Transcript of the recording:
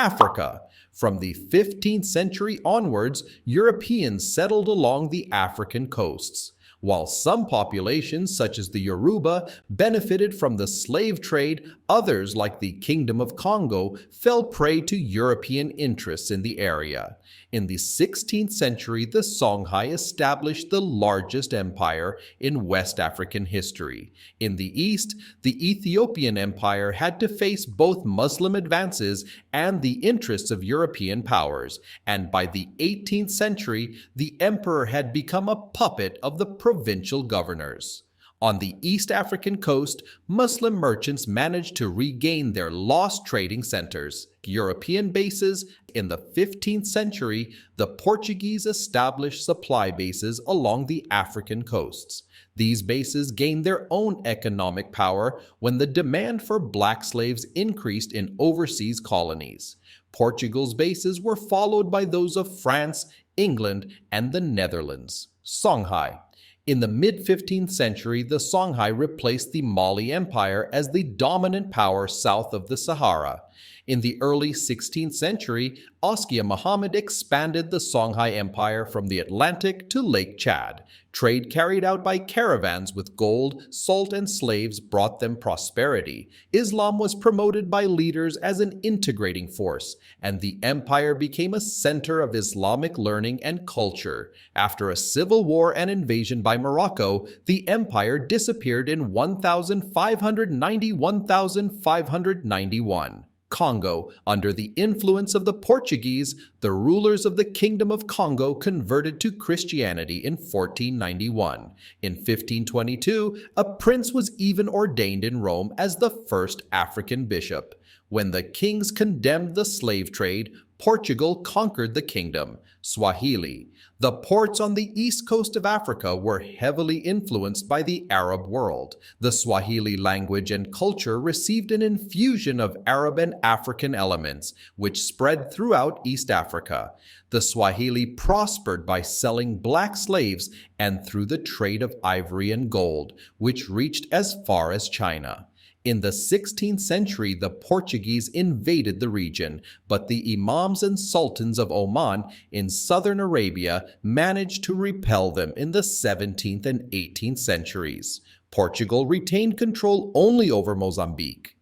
Africa. From the 15th century onwards, Europeans settled along the African coasts. While some populations, such as the Yoruba, benefited from the slave trade, others, like the Kingdom of Congo, fell prey to European interests in the area. In the 16th century, the Songhai established the largest empire in West African history. In the east, the Ethiopian Empire had to face both Muslim advances and the interests of European powers, and by the 18th century, the emperor had become a puppet of the provincial governors. On the East African coast, Muslim merchants managed to regain their lost trading centers. European bases. In the 15th century, the Portuguese established supply bases along the African coasts. These bases gained their own economic power when the demand for black slaves increased in overseas colonies. Portugal's bases were followed by those of France, England, and the Netherlands. Songhai. In the mid-15th century, the Songhai replaced the Mali Empire as the dominant power south of the Sahara. In the early 16th century, Askia Muhammad expanded the Songhai Empire from the Atlantic to Lake Chad. Trade carried out by caravans with gold, salt, and slaves brought them prosperity. Islam was promoted by leaders as an integrating force, and the empire became a center of Islamic learning and culture. After a civil war and invasion by Morocco, the empire disappeared in 1591. Congo. Under the influence of the Portuguese, the rulers of the Kingdom of Congo converted to Christianity in 1491. In 1522, a prince was even ordained in Rome as the first African bishop. When the kings condemned the slave trade, Portugal conquered the kingdom. Swahili. The ports on the east coast of Africa were heavily influenced by the Arab world. The Swahili language and culture received an infusion of Arab and African elements, which spread throughout East Africa. The Swahili prospered by selling black slaves and through the trade of ivory and gold, which reached as far as China. In the 16th century, the Portuguese invaded the region, but the imams and sultans of Oman in southern Arabia managed to repel them in the 17th and 18th centuries. Portugal retained control only over Mozambique.